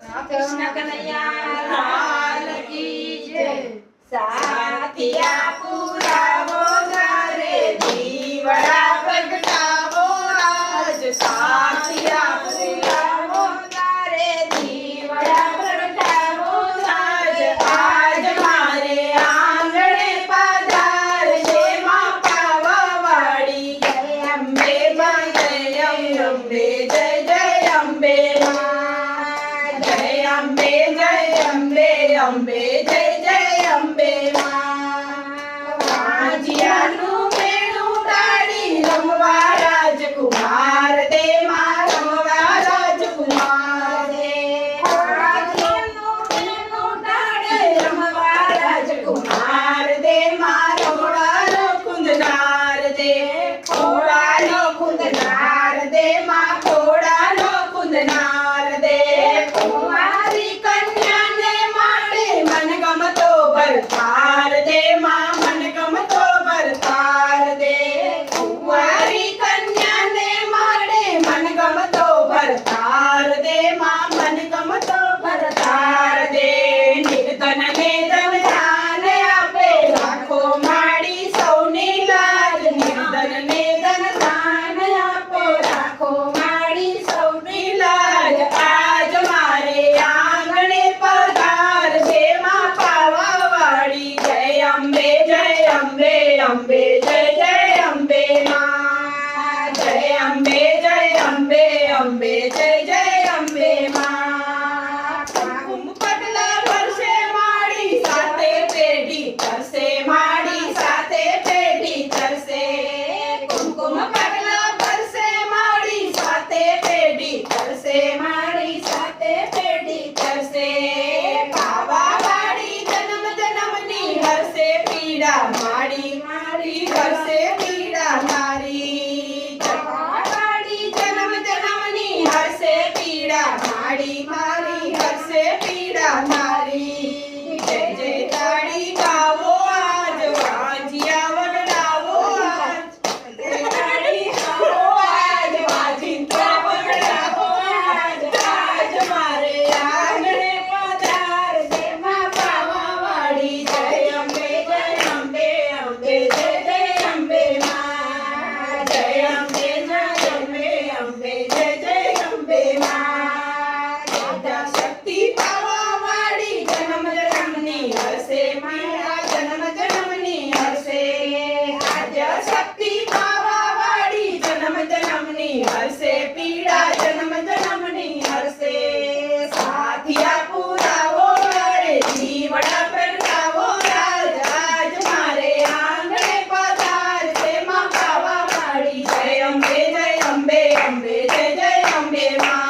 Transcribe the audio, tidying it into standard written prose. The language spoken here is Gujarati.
કૃષ્ણ કનૈયા લાલ કી જય। સાથિયા પુરાવો ઘરે દીવડા પ્રગટાવો આજ। સાથિયા પુરાવો ઘરે દીવડા પ્રગટાવો આજ। આજ મારે આંગણે પધારજે માં પાવાવાળી જય અંબે માં જય અંબે જય જય અંબે માં જય અંબે જય અંબે અંબે જય જય અંબે માં। વાંજિયાનું મેળું ડાળી રમવા રાજકુમાર દે માં રમવા રાજકુમાર દે। વાંજિયાનું મેળું ડાળી રમવા રાજકુમાર દે માં રમવાનો કુંદનાર દે। ખોળાનો કુંદનાર દે માં ખોળાનો કુંદનાર દે। કુંવારી કન્યાને માટે મનગમતો ભરતાર દે માં મનગમતો ભરતાર દે। કુંવારી કન્યાને માટે મનગમતો ભરતાર દે માં મનગમતો ભરતાર દે। નિર્ધન ને ધન દાન આપે રાખો માડી સૌની લાજ। નિર્ધન ને ધન દાન આપે રાખો માડી સૌની લાજ। આજ મારે આંગણે પધારજે માં પાવાવાળી જય અંબે જય અંબે અંબે જય જય અંબે માં જય અંબે જય અંબે અંબે જય જય અંબે માં। કુમકુમ પગલા ભરશે માડી સાથે પેઢી તરસે માડી સાથે પેઢી તરસે। કુમકુમ પગલા ભરશે માડી સાથે પેઢી તરસે માડી સાથે પેઢી તરસે। પાવાવાળી જન્મ જન્મની હરશે પીડા માડી માડી હરશે પીડા મારી। પાવાવાળી જન્મ જન્મની હરશે પીડા માડી મારી હરશે પીડા મારી। જય જય તાળી ગાવો આજ વાંજિયા વગડાવો આજ। જય તાળી ગાવો આજ વાંજિંત્રા વગડાવો આજ। આજ મારે આંગણે પધારજે માં પાવાવાળી જય અંબે જય અંબે અંબે જય જય અંબે માં જય અંબે જય અંબે અંબે જય જય અંબે માં। શક્તિ પાવાવાળી જન્મ જન્મની હરશે મારા જન્મ જન્મની હરશે। આદ્ય શક્તિ પાવાવાળી જન્મ જન્મની હરશે પીડા જન્મ જન્મની હરશે। સાથિયા પુરાવો ઘરે દીવડા પ્રગટાવો આજ। આજ મારે આંગણે પધારજે માં પાવાવાળી જય અંબે જય અંબે અંબે જય જય અંબે માં।